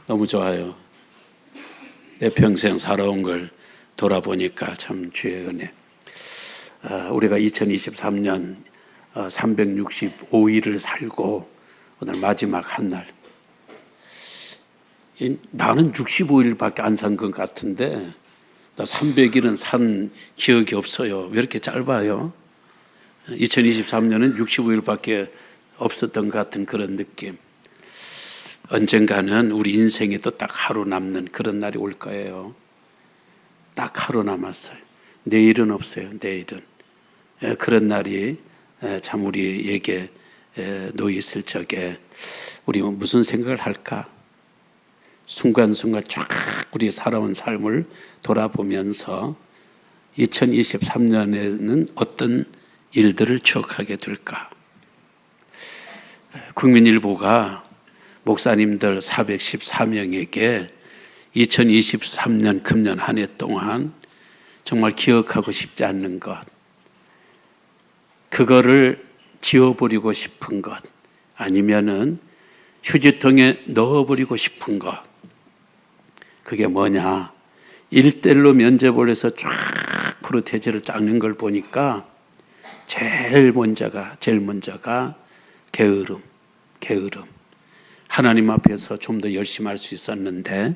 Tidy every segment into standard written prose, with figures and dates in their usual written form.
너무 좋아요. 내 평생 살아온 걸 돌아보니까 참 주의 은혜. 우리가 2023년 365일을 살고 오늘 마지막 한 날. 나는 65일밖에 안 산 것 같은데 나 300일은 산 기억이 없어요. 왜 이렇게 짧아요? 2023년은 65일밖에 없었던 것 같은 그런 느낌. 언젠가는 우리 인생에 또 딱 하루 남는 그런 날이 올 거예요. 딱 하루 남았어요. 내일은 없어요. 내일은. 그런 날이 참 우리에게 놓여 있을 적에 우리 무슨 생각을 할까? 순간순간 쫙 우리 살아온 삶을 돌아보면서 2023년에는 어떤 일들을 추억하게 될까? 국민일보가 목사님들 414명에게 2023년 금년 한 해 동안 정말 기억하고 싶지 않는 것, 그거를 지워버리고 싶은 것, 아니면은 휴지통에 넣어버리고 싶은 것, 그게 뭐냐? 1대1로 면접을 해서 쫙 프로테이지를 짜는 걸 보니까 제일 먼저가 게으름. 하나님 앞에서 좀 더 열심히 할 수 있었는데,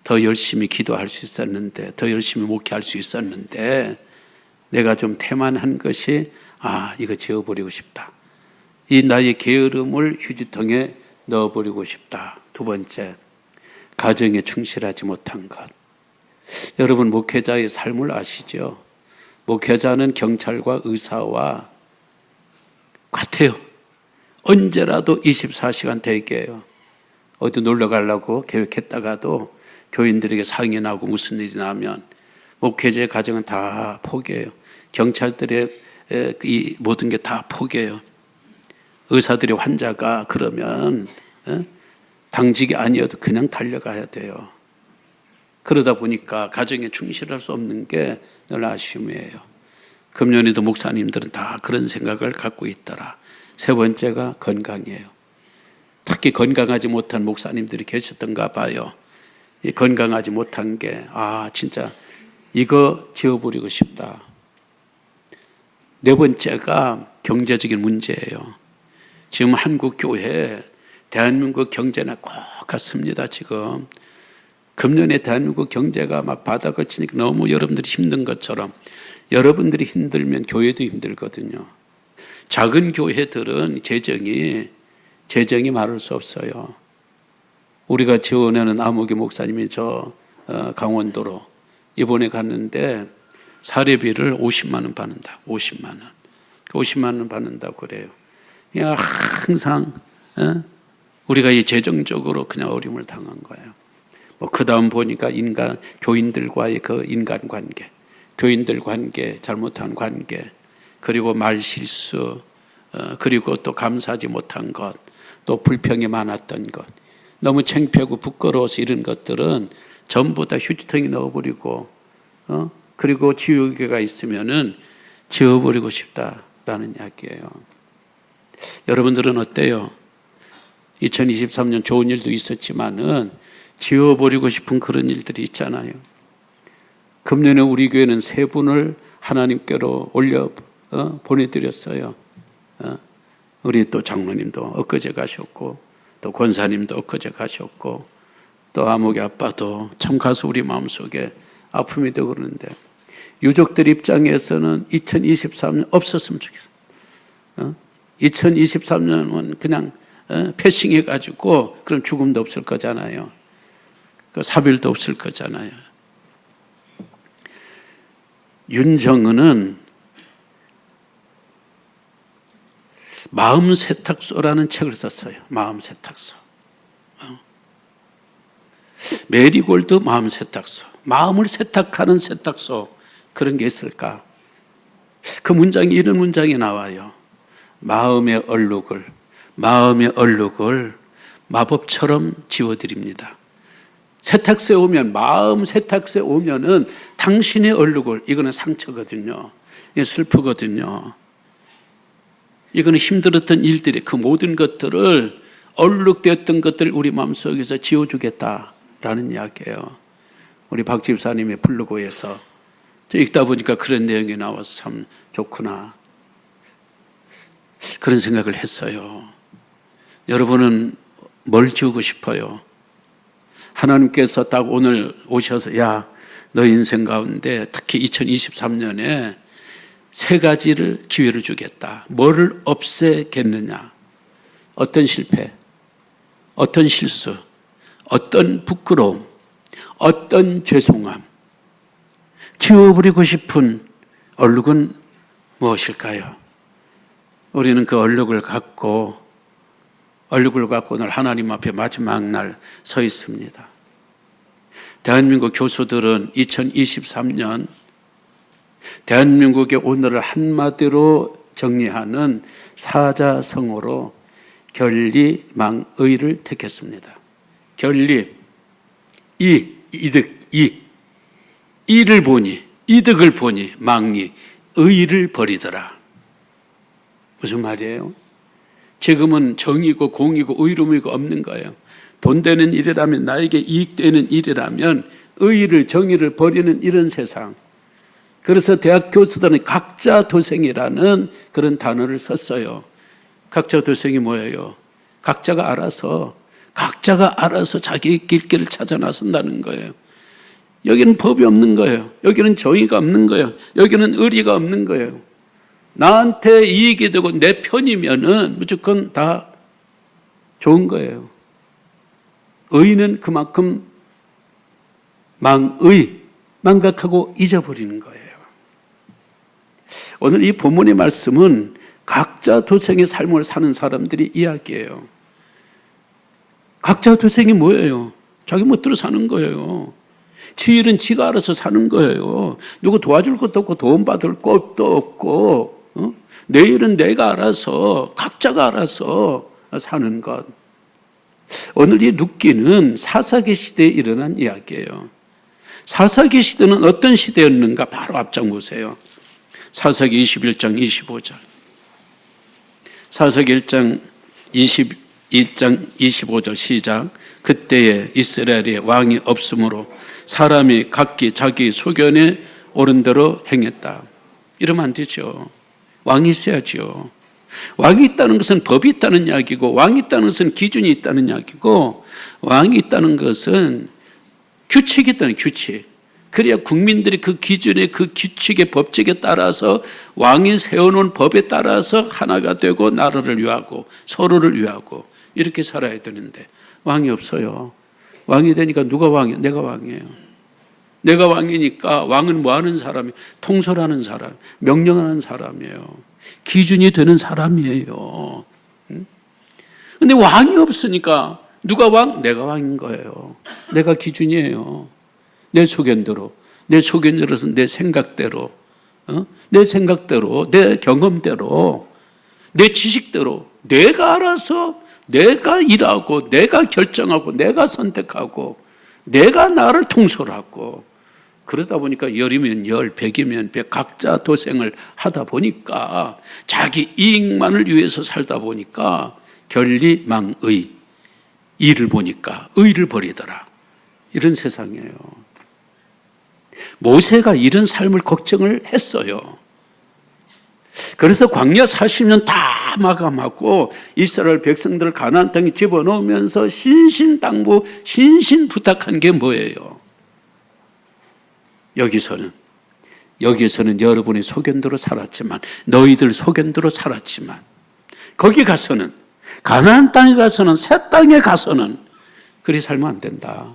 더 열심히 기도할 수 있었는데, 더 열심히 목회할 수 있었는데, 내가 좀 태만한 것이 이거 지워버리고 싶다. 이 나의 게으름을 휴지통에 넣어버리고 싶다. 두 번째, 가정에 충실하지 못한 것. 여러분, 목회자의 삶을 아시죠? 목회자는 경찰과 의사와 같아요. 언제라도 24시간 대기해요. 어디 놀러 가려고 계획했다가도 교인들에게 상의나고 무슨 일이 나면 목회자의 가정은 다 포기해요. 경찰들의 이 모든 게 다 포기해요. 의사들의 환자가 그러면 당직이 아니어도 그냥 달려가야 돼요. 그러다 보니까 가정에 충실할 수 없는 게 늘 아쉬움이에요. 금년에도 목사님들은 다 그런 생각을 갖고 있더라. 세 번째가 건강이에요. 특히 건강하지 못한 목사님들이 계셨던가 봐요. 이 건강하지 못한 게 진짜 이거 지워버리고 싶다. 네 번째가 경제적인 문제예요. 지금 한국 교회, 대한민국 경제는 꼭 같습니다. 지금 금년에 대한민국 경제가 막 바닥을 치니까 너무 여러분들이 힘든 것처럼 여러분들이 힘들면 교회도 힘들거든요. 작은 교회들은 재정이 말할 수 없어요. 우리가 지원하는 아무개 목사님이 강원도로 이번에 갔는데 사례비를 50만 원 받는다. 50만 원 받는다고 그래요. 그냥 항상 우리가 이 재정적으로 그냥 어려움을 당한 거예요. 그 다음 보니까 교인들과의 그 인간관계, 교인들 관계, 잘못한 관계, 그리고 말 실수, 그리고 또 감사하지 못한 것, 또 불평이 많았던 것, 너무 창피하고 부끄러워서 이런 것들은 전부 다 휴지통에 넣어버리고, 그리고 지우개가 있으면은 지워버리고 싶다라는 이야기예요. 여러분들은 어때요? 2023년 좋은 일도 있었지만은 지워버리고 싶은 그런 일들이 있잖아요. 금년에 우리 교회는 3분을 하나님께로 보내드렸어요. 우리 또 장로님도 엊그제 가셨고, 또 권사님도 엊그제 가셨고, 또 아무개 아빠도 참 가서 우리 마음속에 아픔이 되고 그러는데, 유족들 입장에서는 2023년 없었으면 좋겠어요. 2023년은 그냥 패싱해가지고 그럼 죽음도 없을 거잖아요. 사별도 없을 거잖아요. 윤정은은 마음 세탁소라는 책을 썼어요. 마음 세탁소. 메리골드 마음 세탁소. 마음을 세탁하는 세탁소. 그런 게 있을까? 그 문장이 이런 문장이 나와요. 마음의 얼룩을 마법처럼 지워드립니다. 세탁소에 오면, 마음 세탁소에 오면은 당신의 얼룩을, 이거는 상처거든요. 이게 슬프거든요. 이거는 힘들었던 일들이, 그 모든 것들을, 얼룩되었던 것들을 우리 마음속에서 지워주겠다라는 이야기예요. 우리 박 집사님의 블로그에서 읽다 보니까 그런 내용이 나와서 참 좋구나, 그런 생각을 했어요. 여러분은 뭘 지우고 싶어요? 하나님께서 딱 오늘 오셔서, 야, 너 인생 가운데 특히 2023년에 세 가지를 기회를 주겠다. 뭐를 없애겠느냐? 어떤 실패, 어떤 실수, 어떤 부끄러움, 어떤 죄송함, 지워버리고 싶은 얼룩은 무엇일까요? 우리는 그 얼룩을 갖고 오늘 하나님 앞에 마지막 날 서 있습니다. 대한민국 교수들은 2023년 대한민국의 오늘을 한마디로 정리하는 사자성어로 결리망의를 택했습니다. 결리, 이를 보니, 이득을 보니 망리, 의를 버리더라. 무슨 말이에요? 지금은 정이고 공이고 의로움이고 없는 거예요. 돈 되는 일이라면, 나에게 이익되는 일이라면 의를, 정의를 버리는 이런 세상. 그래서 대학 교수들은 각자도생이라는 그런 단어를 썼어요. 각자도생이 뭐예요? 각자가 알아서 자기 길길을 찾아 나선다는 거예요. 여기는 법이 없는 거예요. 여기는 정의가 없는 거예요. 여기는 의리가 없는 거예요. 나한테 이익이 되고 내 편이면은 무조건 다 좋은 거예요. 의는 그만큼 망각하고 잊어버리는 거예요. 오늘 이 본문의 말씀은 각자 도생의 삶을 사는 사람들이 이야기예요. 각자 도생이 뭐예요? 자기 멋대로 사는 거예요. 지 일은 지가 알아서 사는 거예요. 누구 도와줄 것도 없고 돈 받을 것도 없고, 내 일은 내가 알아서, 각자가 알아서 사는 것. 오늘 이 룻기는 사사기 시대에 일어난 이야기예요. 사사기 시대는 어떤 시대였는가? 바로 앞장 보세요. 사사기 21장 25절. 사사기 1장 22장 25절 시작. 그때에 이스라엘에 왕이 없으므로 사람이 각기 자기 소견에 옳은 대로 행했다. 이러면 안 되죠. 왕이 있어야죠. 왕이 있다는 것은 법이 있다는 이야기고, 왕이 있다는 것은 기준이 있다는 이야기고, 왕이 있다는 것은 규칙이 있다는 규칙. 그래야 국민들이 그 기준에, 그 규칙의 법칙에 따라서, 왕이 세워놓은 법에 따라서 하나가 되고 나라를 위하고 서로를 위하고 이렇게 살아야 되는데 왕이 없어요. 왕이 되니까 누가 왕이에요? 내가 왕이에요. 내가 왕이니까 왕은 뭐 하는 사람이에요? 통솔하는 사람, 명령하는 사람이에요. 기준이 되는 사람이에요. 근데 왕이 없으니까 누가 왕? 내가 왕인 거예요. 내가 기준이에요. 내 소견대로, 내 소견대로서 내 생각대로, 내 경험대로, 내 지식대로 내가 알아서 내가 일하고 내가 결정하고 내가 선택하고 내가 나를 통솔하고, 그러다 보니까 10이면 10, 100이면 100 각자 도생을 하다 보니까 자기 이익만을 위해서 살다 보니까 결리망의, 이를 보니까 의를 버리더라. 이런 세상이에요. 모세가 이런 삶을 걱정을 했어요. 그래서 광야 40년 다 마감하고 이스라엘 백성들을 가나안 땅에 집어넣으면서 신신당부, 신신부탁한 게 뭐예요? 여기서는 여러분의 소견대로 살았지만, 너희들 소견대로 살았지만, 거기 가서는, 가나안 땅에 가서는, 새 땅에 가서는 그리 살면 안 된다.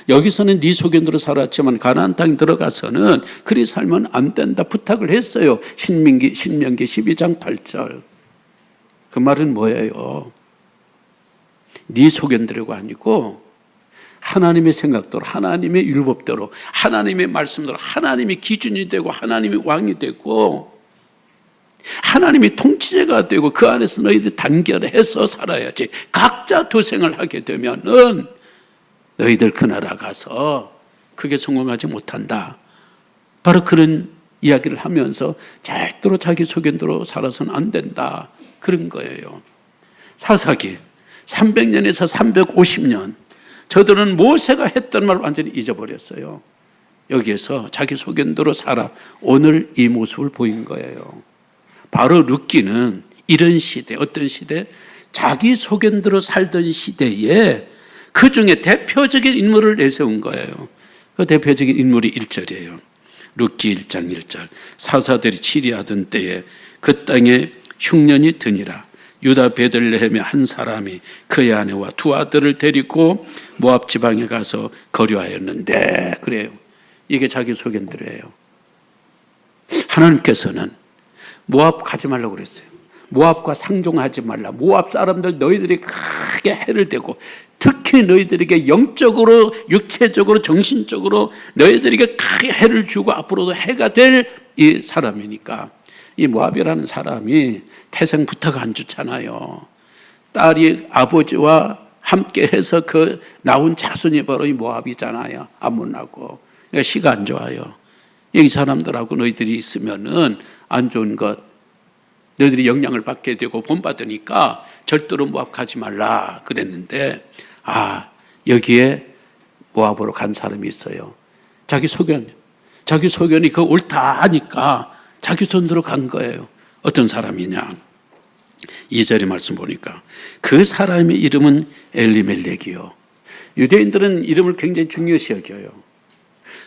여기서는 네 소견대로 살았지만 가나안 땅에 들어가서는 그리 살면 안 된다 부탁을 했어요. 신명기 12장 8절. 그 말은 뭐예요? 네 소견대로가 아니고 하나님의 생각대로, 하나님의 율법대로, 하나님의 말씀대로, 하나님의 기준이 되고 하나님의 왕이 되고 하나님이 통치자가 되고 그 안에서 너희들 단결해서 살아야지. 각자 도생을 하게 되면은 너희들 그 나라 가서 크게 성공하지 못한다. 바로 그런 이야기를 하면서 절대로 자기 소견대로 살아서는 안 된다. 그런 거예요. 사사기 300년에서 350년 저들은 모세가 했던 말 완전히 잊어버렸어요. 여기에서 자기 소견대로 살아 오늘 이 모습을 보인 거예요. 바로 룻기는 이런 시대, 어떤 시대? 자기 소견대로 살던 시대에 그 중에 대표적인 인물을 내세운 거예요. 그 대표적인 인물이 1절이에요. 룻기 1장 1절. 사사들이 치리하던 때에 그 땅에 흉년이 드니라. 유다 베들레헴의 한 사람이 그의 아내와 두 아들을 데리고 모압 지방에 가서 거류하였는데, 그래요. 이게 자기 소견대로예요. 하나님께서는 모압 가지 말라고 그랬어요. 모압과 상종하지 말라. 모압 사람들 너희들이 크게 해를 대고 특히 너희들에게 영적으로, 육체적으로, 정신적으로 너희들에게 크게 해를 주고 앞으로도 해가 될 이 사람이니까, 이 모압이라는 사람이 태생부터가 안 좋잖아요. 딸이 아버지와 함께 해서 그 나온 자손이 바로 이 모압이잖아요. 암몬하고. 그러니까 시가 안 좋아요. 이 사람들하고 너희들이 있으면은 안 좋은 것, 너희들이 영향을 받게 되고 본받으니까 절대로 모압 가지 말라 그랬는데, 여기에 모압으로 간 사람이 있어요. 자기 소견이 그 옳다 하니까 자기 손으로 간 거예요. 어떤 사람이냐? 2절의 말씀 보니까 그 사람의 이름은 엘리멜렉이요. 유대인들은 이름을 굉장히 중요시 여겨요.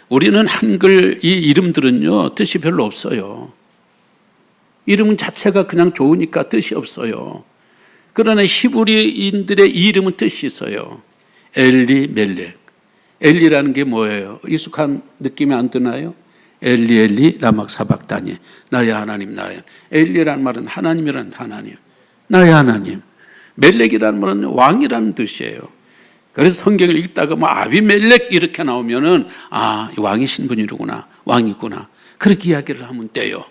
우리는 한글 이 이름들은요 뜻이 별로 없어요. 이름 자체가 그냥 좋으니까 뜻이 없어요. 그러나 히브리인들의 이 이름은 뜻이 있어요. 엘리멜렉. 엘리라는 게 뭐예요? 익숙한 느낌이 안 드나요? 엘리 라막 사박다니. 나의 하나님 나의. 엘리라는 말은 하나님이라는 하나님. 나의 하나님. 멜렉이라는 말은 왕이라는 뜻이에요. 그래서 성경을 읽다가 아비멜렉 이렇게 나오면은 왕의 신분이구나, 왕이구나, 그렇게 이야기를 하면 돼요.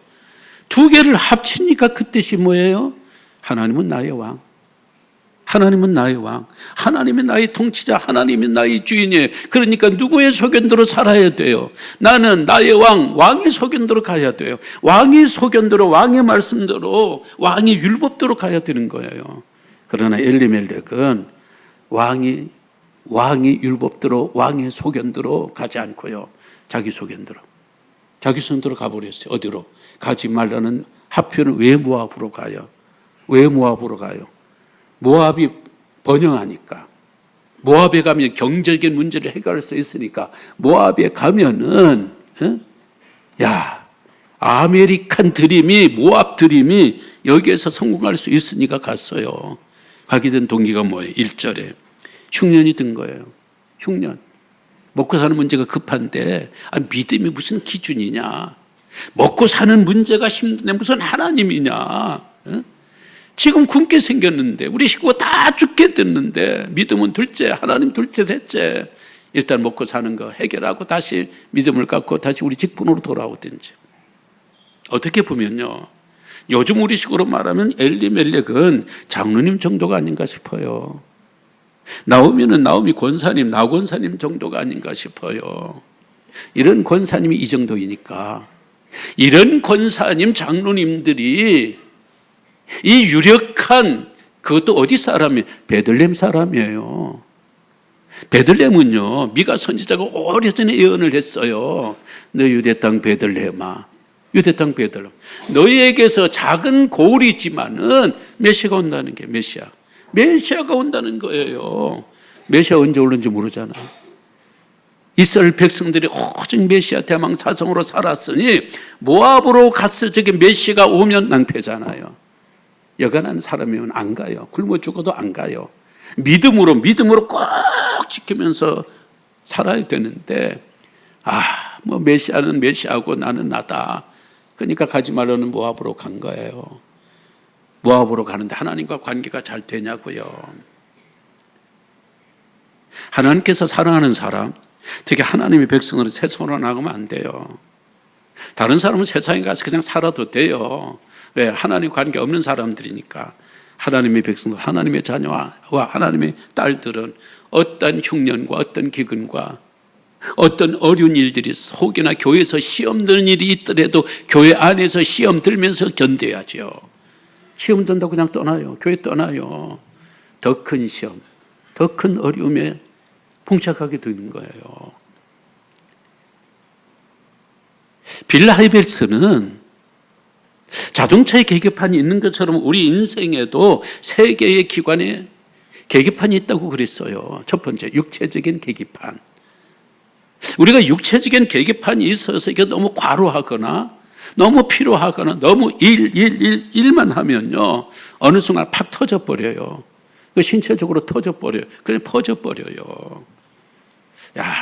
두 개를 합치니까 그 뜻이 뭐예요? 하나님은 나의 왕. 하나님은 나의 왕. 하나님이 나의 통치자. 하나님이 나의 주인이에요. 그러니까 누구의 소견대로 살아야 돼요? 나는 나의 왕의 소견대로 가야 돼요. 왕의 소견대로, 왕의 말씀대로, 왕의 율법대로 가야 되는 거예요. 그러나 엘리멜렉은 왕이 율법대로, 왕의 소견대로 가지 않고요. 자기 소견대로 가버렸어요. 어디로? 가지 말라는 하필은 왜 모압으로 가요? 왜 모압으로 가요? 모압이 번영하니까. 모압에 가면 경제적인 문제를 해결할 수 있으니까 모압에 가면은 아메리칸 드림이, 모압 드림이 여기에서 성공할 수 있으니까 갔어요. 가게 된 동기가 뭐예요? 1절에 흉년이 든 거예요. 흉년. 먹고 사는 문제가 급한데 믿음이 무슨 기준이냐? 먹고 사는 문제가 힘든데 무슨 하나님이냐? 지금 굶게 생겼는데 우리 식구가 다 죽게 됐는데 믿음은 둘째, 하나님 둘째, 셋째. 일단 먹고 사는 거 해결하고 다시 믿음을 갖고 다시 우리 직분으로 돌아오든지. 어떻게 보면요, 요즘 우리 식으로 말하면 엘리멜렉은 장로님 정도가 아닌가 싶어요. 나오면은 나오미 권사님, 나권사님 정도가 아닌가 싶어요. 이런 권사님이 이 정도이니까 이런 권사님, 장로님들이 이 유력한, 그것도 어디 사람이에요? 베들레헴 사람이에요. 베들레헴은요, 미가 선지자가 오래전에 예언을 했어요. 너 유대 땅 베들레헴아, 유대 땅 베들레헴, 너희에게서 작은 고울이지만은 메시아가 온다는 게 메시아가 온다는 거예요. 메시아 언제 올는지 모르잖아. 이스라엘 백성들이 오직 메시아 대망 사성으로 살았으니 모압으로 갔을 적에 메시아가 오면 낭패잖아요. 여간한 사람이면 안 가요. 굶어 죽어도 안 가요. 믿음으로 꼭 지키면서 살아야 되는데, 메시아는 메시아고 나는 나다. 그러니까 가지 말라는 모압으로 간 거예요. 모압으로 가는데 하나님과 관계가 잘 되냐고요. 하나님께서 사랑하는 사람, 특히 하나님의 백성으로 세상으로 나가면 안 돼요. 다른 사람은 세상에 가서 그냥 살아도 돼요. 왜? 하나님 관계 없는 사람들이니까. 하나님의 백성들, 하나님의 자녀와 하나님의 딸들은 어떤 흉년과 어떤 기근과 어떤 어려운 일들이 혹여나 교회에서 시험 드는 일이 있더라도 교회 안에서 시험 들면서 견뎌야죠. 시험 든다고 그냥 떠나요. 교회 떠나요. 더 큰 시험, 더 큰 어려움에 봉착하게 되는 거예요. 빌 하이벨스는 자동차의 계기판이 있는 것처럼 우리 인생에도 세 개의 기관에 계기판이 있다고 그랬어요. 첫 번째, 육체적인 계기판. 우리가 육체적인 계기판이 있어서 이게 너무 과로하거나 너무 피로하거나 너무 일만 하면요, 어느 순간 팍 터져버려요. 신체적으로 터져버려요. 그냥 퍼져버려요. 야,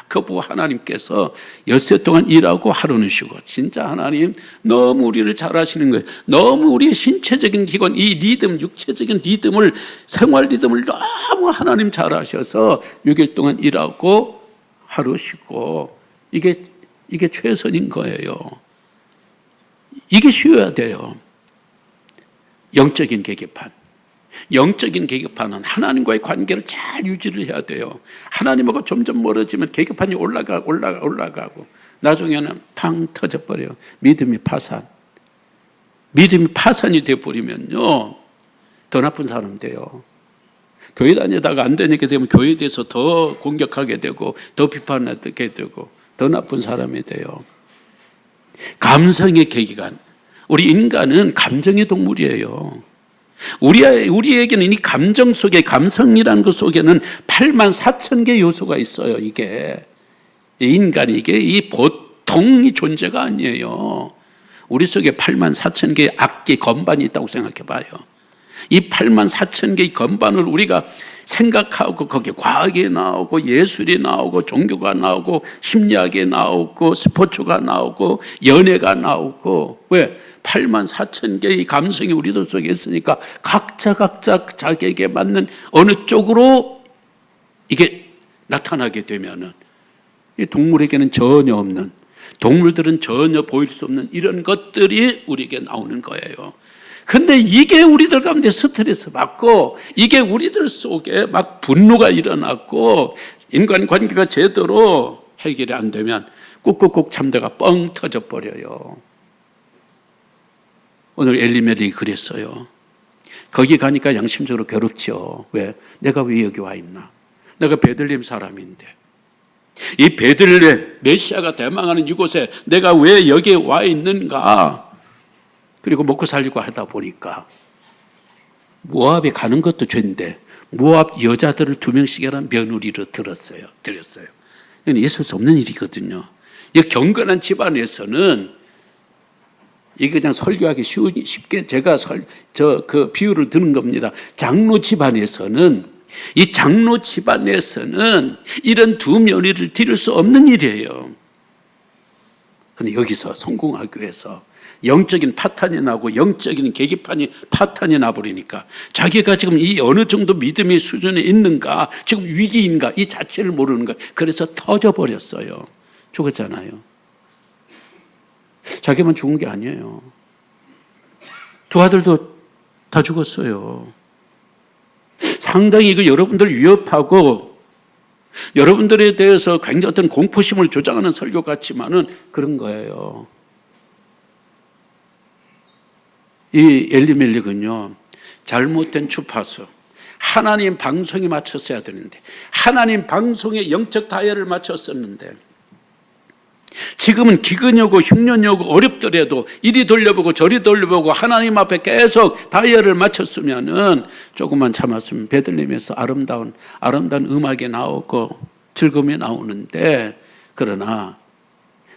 그 보고 하나님께서 엿새 동안 일하고 하루는 쉬고, 진짜 하나님 너무 우리를 잘 아시는 거예요. 너무 우리의 신체적인 기관, 이 리듬, 육체적인 리듬을, 생활 리듬을 너무 하나님 잘 아셔서 6일 동안 일하고 하루 쉬고, 이게 최선인 거예요. 이게 쉬어야 돼요. 영적인 계기판. 영적인 계기판은 하나님과의 관계를 잘 유지를 해야 돼요. 하나님하고 점점 멀어지면 계기판이 올라가고 나중에는 팡 터져버려요. 믿음이 파산이 돼버리면요, 더 나쁜 사람 돼요. 교회 다니다가 안 되게 되면 교회에 대해서 더 공격하게 되고 더 비판하게 되고 더 나쁜 사람이 돼요. 감성의 계기관. 우리 인간은 감정의 동물이에요. 우리에게는 이 감정 속에, 감성이라는 것 속에는 84,000개 요소가 있어요. 이게 인간이, 이게 보통의 존재가 아니에요. 우리 속에 84,000개의 악기, 건반이 있다고 생각해 봐요. 이 84,000개의 건반을 우리가 생각하고 거기에 과학이 나오고 예술이 나오고 종교가 나오고 심리학이 나오고 스포츠가 나오고 연애가 나오고, 왜? 84,000개의 감성이 우리들 속에 있으니까 각자 자기에게 맞는 어느 쪽으로 이게 나타나게 되면은, 동물에게는 전혀 없는, 동물들은 전혀 보일 수 없는 이런 것들이 우리에게 나오는 거예요. 근데 이게 우리들 가운데 스트레스 받고, 이게 우리들 속에 막 분노가 일어났고, 인간관계가 제대로 해결이 안 되면 꾹꾹꾹 참다가 뻥 터져버려요. 오늘 엘리멜렉이 그랬어요. 거기 가니까 양심적으로 괴롭죠. 왜? 내가 왜 여기 와 있나? 내가 베들레헴 사람인데, 이 베들레헴, 메시아가 대망하는 이곳에 내가 왜 여기에 와 있는가? 그리고 먹고 살려고 하다 보니까 모압에 가는 것도 죄인데 모압 여자들을 2명씩이라는 며느리로 드렸어요. 이건 있을 수 없는 일이거든요. 이 경건한 집안에서는 이게 그냥 설교하기 쉽게 제가 그 비유를 드는 겁니다. 장로 집안에서는, 이 장로 집안에서는 이런 2며느리를 드릴 수 없는 일이에요. 근데 여기서 성공하기 위해서 영적인 파탄이 나고 영적인 계기판이 파탄이 나버리니까 자기가 지금 이 어느 정도 믿음의 수준에 있는가, 지금 위기인가, 이 자체를 모르는 거예요. 그래서 터져버렸어요. 죽었잖아요. 자기만 죽은 게 아니에요. 2 아들도 다 죽었어요. 상당히 이거 여러분들 위협하고 여러분들에 대해서 굉장히 어떤 공포심을 조장하는 설교 같지만은 그런 거예요. 이 엘리멜렉은요, 잘못된 주파수, 하나님 방송에 맞췄어야 되는데, 하나님 방송에 영적 다이얼을 맞췄었는데, 지금은 기근이 오고 흉년이 오고 어렵더라도 이리 돌려보고 저리 돌려보고 하나님 앞에 계속 다이얼을 맞췄으면은, 조금만 참았으면 베들레헴에서 아름다운 음악이 나오고 즐거움이 나오는데, 그러나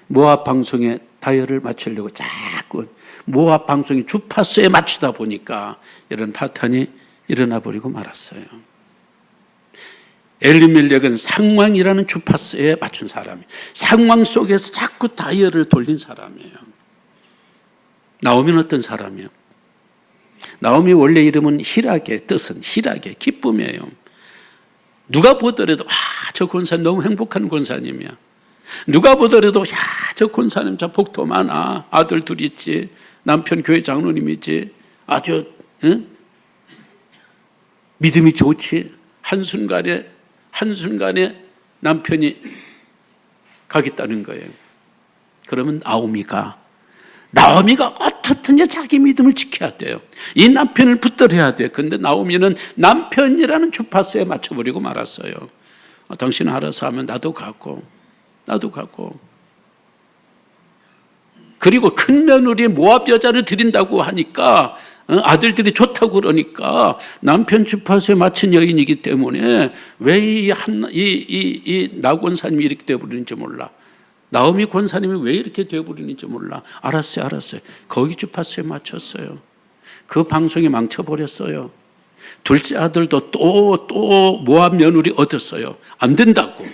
모압 방송에 다이얼을 맞추려고 자꾸 모압 방송이 주파수에 맞추다 보니까 이런 파탄이 일어나 버리고 말았어요. 엘리멜렉은 상황이라는 주파수에 맞춘 사람이에요. 상황 속에서 자꾸 다이얼을 돌린 사람이에요. 나오미는 어떤 사람이에요? 나오미 원래 이름은 희락의 뜻은 희락의 기쁨이에요. 누가 보더라도 저 권사님 너무 행복한 권사님이야. 누가 보더라도 저 권사님 저 복도 많아. 아들 둘 있지. 남편 교회 장로님이지. 아주 믿음이 좋지. 한순간에 남편이 가겠다는 거예요. 그러면 나오미가 어떻든지 자기 믿음을 지켜야 돼요. 이 남편을 붙들어야 돼요. 그런데 나오미는 남편이라는 주파수에 맞춰버리고 말았어요. 당신 알아서 하면 나도 갖고. 그리고 큰 며느리 모압 여자를 드린다고 하니까 아들들이 좋다고 그러니까 남편 주파수에 맞춘 여인이기 때문에 왜 이 나권사님이 이렇게 되어버리는지 몰라. 나오미 권사님이 왜 이렇게 되어버리는지 몰라. 알았어요. 거기 주파수에 맞췄어요. 그 방송이 망쳐버렸어요. 둘째 아들도 또 모압 며느리 얻었어요. 안 된다고.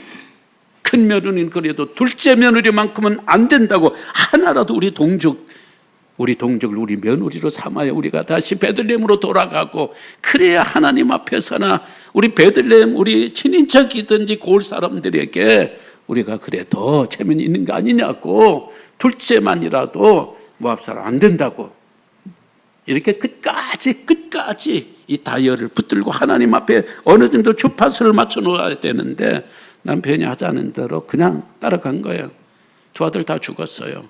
큰 며느리는 그래도 둘째 며느리만큼은 안 된다고. 하나라도 우리 동족을 우리 며느리로 삼아야 우리가 다시 베들레헴으로 돌아가고, 그래야 하나님 앞에서나 우리 베들레헴 우리 친인척이든지 고을 사람들에게 우리가 그래 더 체면이 있는 거 아니냐고. 둘째만이라도 모압 사람 안 된다고. 이렇게 끝까지 이 다이얼을 붙들고 하나님 앞에 어느 정도 주파수를 맞춰 놓아야 되는데 남편이 하자는 대로 그냥 따라간 거예요. 두 아들 다 죽었어요.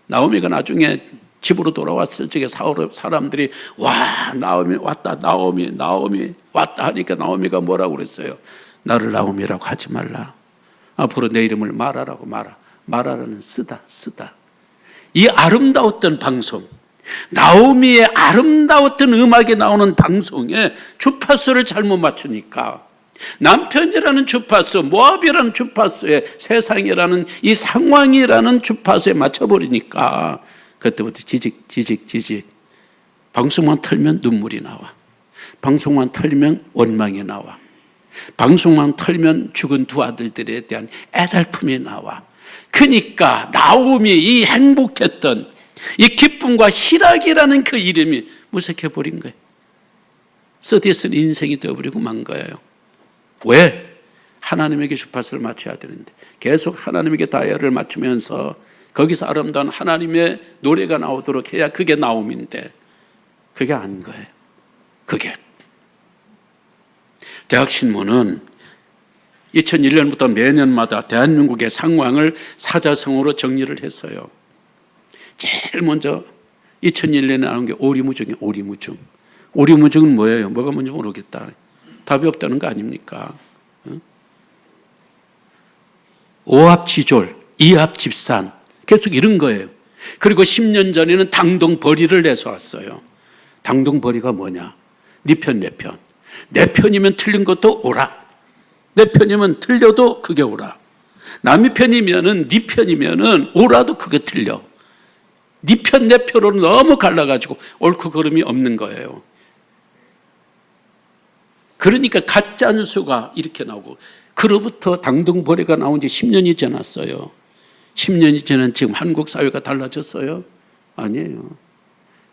나오미가 나중에 집으로 돌아왔을 적에 사람들이 나오미 왔다 하니까 나오미가 뭐라고 그랬어요? 나를 나오미라고 하지 말라. 앞으로 내 이름을 말하라고 말하라는 쓰다. 이 아름다웠던 방송, 나오미의 아름다웠던 음악이 나오는 방송에 주파수를 잘못 맞추니까 남편이라는 주파수, 모압이라는 주파수에 세상이라는 이 상황이라는 주파수에 맞춰버리니까 그때부터 지직 방송만 틀면 눈물이 나와. 방송만 틀면 원망이 나와. 방송만 틀면 죽은 두 아들들에 대한 애달픔이 나와. 그러니까 나오미 이 행복했던 이 기쁨과 희락이라는 그 이름이 무색해버린 거예요. 서디슨 인생이 되어버리고 만 거예요. 왜? 하나님에게 주파수를 맞춰야 되는데 계속 하나님에게 다이얼을 맞추면서 거기서 아름다운 하나님의 노래가 나오도록 해야 그게 나옴인데 그게 아닌 거예요. 그게 대학신문은 2001년부터 매년마다 대한민국의 상황을 사자성어로 정리를 했어요. 제일 먼저 2001년에 나온 게 오리무중이에요. 오리무중은 뭐예요? 뭐가 뭔지 모르겠다. 답이 없다는 거 아닙니까? 오합지졸, 이합집산, 계속 이런 거예요. 그리고 10년 전에는 당동벌이를 내서왔어요. 당동벌이가 뭐냐? 네 편, 내 편. 내 편이면 틀린 것도 오라. 내 편이면 틀려도 그게 오라. 남의 편이면은, 네 편이면은 오라도 그게 틀려. 네 편, 내 편으로 너무 갈라가지고 옳고 그름이 없는 거예요. 그러니까 가짜 뉴스가 이렇게 나오고, 그로부터 당동벌이가 나온 지 10년이 지났어요. 10년이 지난 지금 한국 사회가 달라졌어요? 아니에요.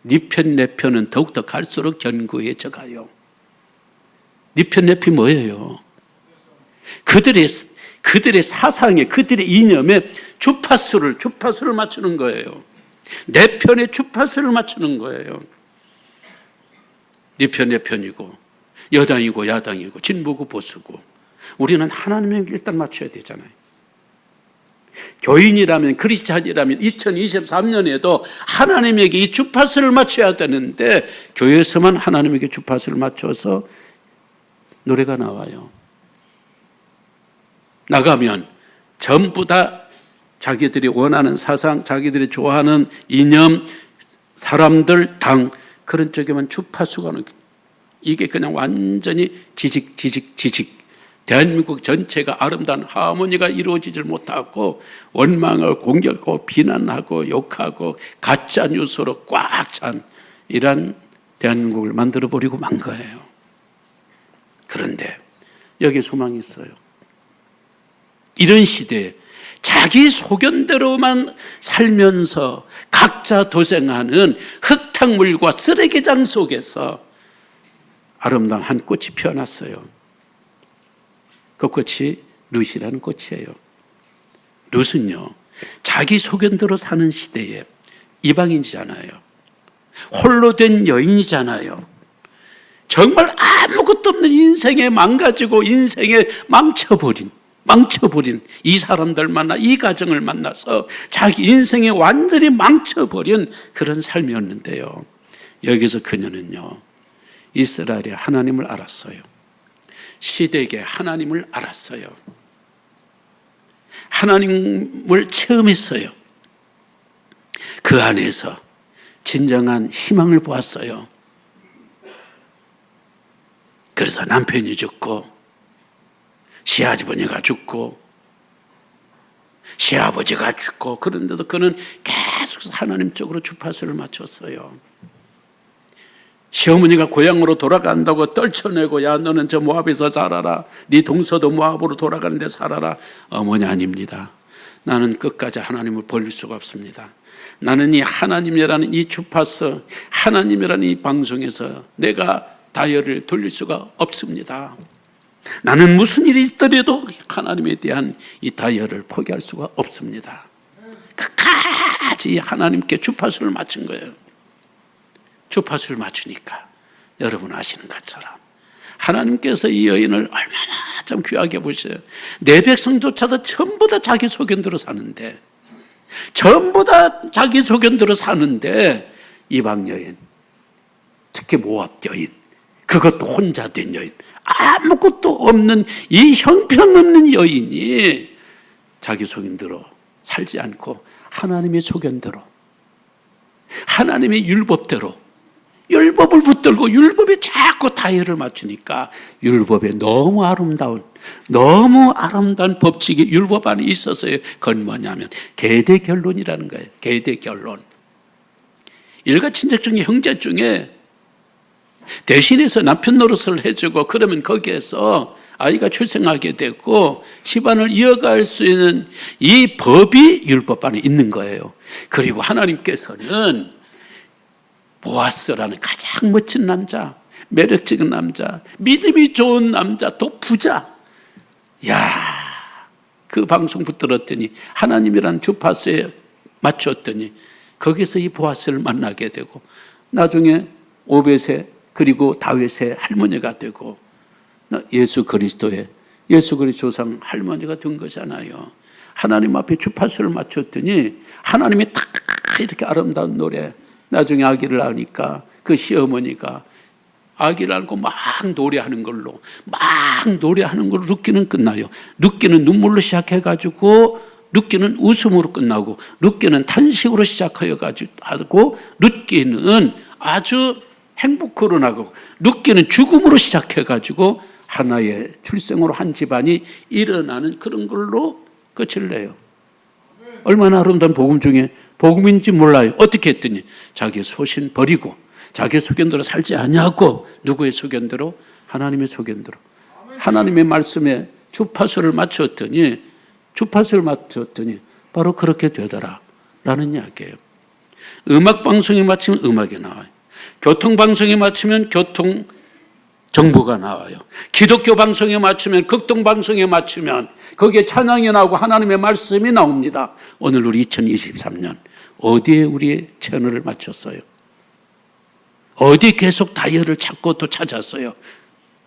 네 편, 내 편은 더욱더 갈수록 견고해져 가요. 네 편, 내 편 뭐예요? 그들의 사상에, 그들의 이념에 주파수를 맞추는 거예요. 내 편에 주파수를 맞추는 거예요. 네 편, 내 편이고, 여당이고, 야당이고, 진보고, 보수고. 우리는 하나님에게 일단 맞춰야 되잖아요. 교인이라면, 크리스찬이라면 2023년에도 하나님에게 이 주파수를 맞춰야 되는데 교회에서만 하나님에게 주파수를 맞춰서 노래가 나와요. 나가면 전부 다 자기들이 원하는 사상, 자기들이 좋아하는 이념, 사람들, 당, 그런 쪽에만 주파수가 오는, 이게 그냥 완전히 지직. 대한민국 전체가 아름다운 하모니가 이루어지질 못하고 원망하고 공격하고 비난하고 욕하고 가짜 뉴스로 꽉 찬 이런 대한민국을 만들어버리고 만 거예요. 그런데 여기 소망이 있어요. 이런 시대에 자기 소견대로만 살면서 각자 도생하는 흙탕물과 쓰레기장 속에서 아름다운 한 꽃이 피어났어요. 그 꽃이 룻이라는 꽃이에요. 룻은요, 자기 소견대로 사는 시대에 이방인이잖아요. 홀로 된 여인이잖아요. 정말 아무것도 없는 인생에 망가지고 인생에 망쳐버린 이 사람들 만나 이 가정을 만나서 자기 인생에 완전히 망쳐버린 그런 삶이었는데요. 여기서 그녀는요, 이스라엘의 하나님을 알았어요. 시댁의 하나님을 알았어요. 하나님을 체험했어요. 그 안에서 진정한 희망을 보았어요. 그래서 남편이 죽고 시아버지가 죽고 시아버지가 죽고, 그런데도 그는 계속 하나님 쪽으로 주파수를 맞췄어요. 시어머니가 고향으로 돌아간다고 떨쳐내고, 야 너는 저 모압에서 살아라, 네 동서도 모압으로 돌아가는데 살아라. 어머니 아닙니다. 나는 끝까지 하나님을 버릴 수가 없습니다. 나는 이 하나님이라는 이 주파수, 하나님이라는 이 방송에서 내가 다이얼을 돌릴 수가 없습니다. 나는 무슨 일이 있더라도 하나님에 대한 이 다이얼을 포기할 수가 없습니다. 끝까지 하나님께 주파수를 맞춘 거예요. 주파수를 맞추니까 여러분 아시는 것처럼 하나님께서 이 여인을 얼마나 좀 귀하게 보셔요. 내 백성조차도 전부 다 자기 소견대로 사는데, 전부 다 자기 소견대로 사는데, 이방 여인, 특히 모압 여인, 그것도 혼자 된 여인, 아무것도 없는 이 형편없는 여인이 자기 소견대로 살지 않고 하나님의 소견대로, 하나님의 율법대로, 율법을 붙들고 율법에 자꾸 다이얼을 맞추니까 율법에 너무 아름다운 법칙이 율법 안에 있었어요. 그건 뭐냐면 계대결론이라는 거예요. 계대결론. 일가친척 중에 형제 중에 대신해서 남편 노릇을 해주고, 그러면 거기에서 아이가 출생하게 되고 집안을 이어갈 수 있는 이 법이 율법 안에 있는 거예요. 그리고 하나님께서는 보아스라는 가장 멋진 남자, 매력적인 남자, 믿음이 좋은 남자, 또 부자, 그 방송 붙들었더니 하나님이라는 주파수에 맞췄더니 거기서 이 보아스를 만나게 되고, 나중에 오벳의 그리고 다윗의 할머니가 되고 예수 그리스도의 조상 할머니가 된 거잖아요. 하나님 앞에 주파수를 맞췄더니 하나님이 딱 이렇게 아름다운 노래, 나중에 아기를 낳으니까 그 시어머니가 아기를 안고 막 노래하는 걸로 룻기는 끝나요. 룻기는 눈물로 시작해가지고 룻기는 웃음으로 끝나고, 룻기는 탄식으로 시작해가지고, 룻기는 아주 행복으로 나가고, 룻기는 죽음으로 시작해가지고 하나의 출생으로 한 집안이 일어나는 그런 걸로 끝을 내요. 얼마나 아름다운 복음 중에 복음인지 몰라요. 어떻게 했더니 자기 소신 버리고 자기 소견대로 살지 아니하고 누구의 소견대로? 하나님의 소견대로, 하나님의 말씀에 주파수를 맞췄더니 바로 그렇게 되더라라는 이야기예요. 음악방송에 맞추면 음악이 나와요. 교통방송에 맞추면 교통 정보가 나와요. 기독교 방송에 맞추면, 극동방송에 맞추면 거기에 찬양이 나오고 하나님의 말씀이 나옵니다. 오늘 우리 2023년 어디에 우리의 채널을 맞췄어요? 어디 계속 다이얼을 찾고 또 찾았어요?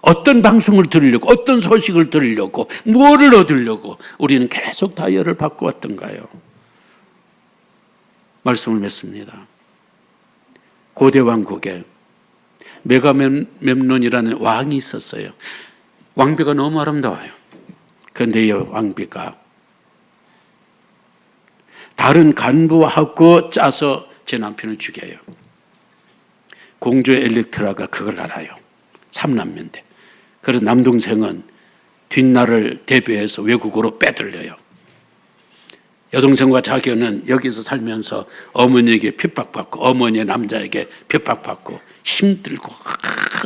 어떤 방송을 들으려고, 어떤 소식을 들으려고, 뭐를 얻으려고 우리는 계속 다이얼을 바꿔왔던가요? 말씀을 맺습니다. 고대 왕국에 메가멤논이라는 왕이 있었어요. 왕비가 너무 아름다워요. 그런데 이 왕비가 다른 간부하고 짜서 제 남편을 죽여요. 공주 엘렉트라가 그걸 알아요. 3남매인데. 그래서 남동생은 뒷날을 대비해서 외국으로 빼돌려요. 여동생과 자기는 여기서 살면서 어머니에게 핍박받고, 어머니의 남자에게 핍박받고 힘들고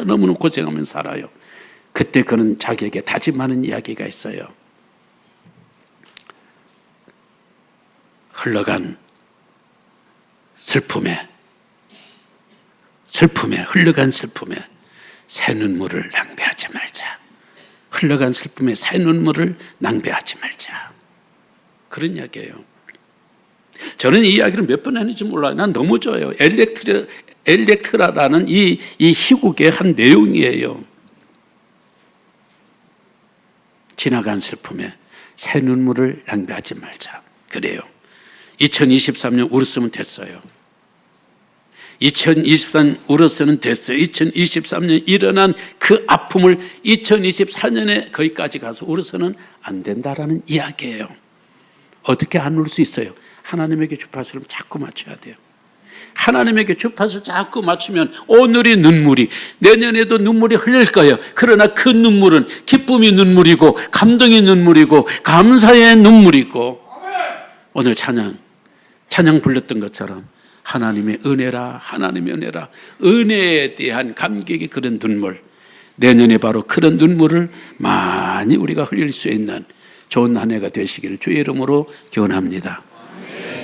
너무너무 고생하면서 살아요. 그때 그는 자기에게 다짐하는 이야기가 있어요. 흘러간 슬픔에 흘러간 슬픔에 새 눈물을 낭비하지 말자. 흘러간 슬픔의 새 눈물을 낭비하지 말자. 그런 이야기예요. 저는 이 이야기를 몇 번 했는지 몰라요. 난 너무 좋아요. 엘렉트라라는 이 희곡의 한 내용이에요. 지나간 슬픔에 새 눈물을 낭비하지 말자. 그래요. 2023년 울었으면 됐어요. 2023년 울었으면 됐어요. 2023년 일어난 그 아픔을 2024년에 거기까지 가서 울어서는 안 된다라는 이야기예요. 어떻게 안 울 수 있어요? 하나님에게 주파수를 자꾸 맞춰야 돼요. 하나님에게 주파수를 자꾸 맞추면 오늘의 눈물이 내년에도 눈물이 흘릴 거예요. 그러나 그 눈물은 기쁨의 눈물이고 감동의 눈물이고 감사의 눈물이고, 오늘 찬양 불렸던 것처럼 하나님의 은혜라, 하나님의 은혜라, 은혜에 대한 감격의 그런 눈물, 내년에 바로 그런 눈물을 많이 우리가 흘릴 수 있는 좋은 한 해가 되시기를 주의 이름으로 기원합니다.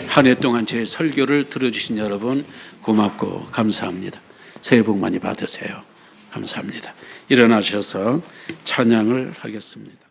한 해 동안 제 설교를 들어주신 여러분 고맙고 감사합니다. 새해 복 많이 받으세요. 감사합니다. 일어나셔서 찬양을 하겠습니다.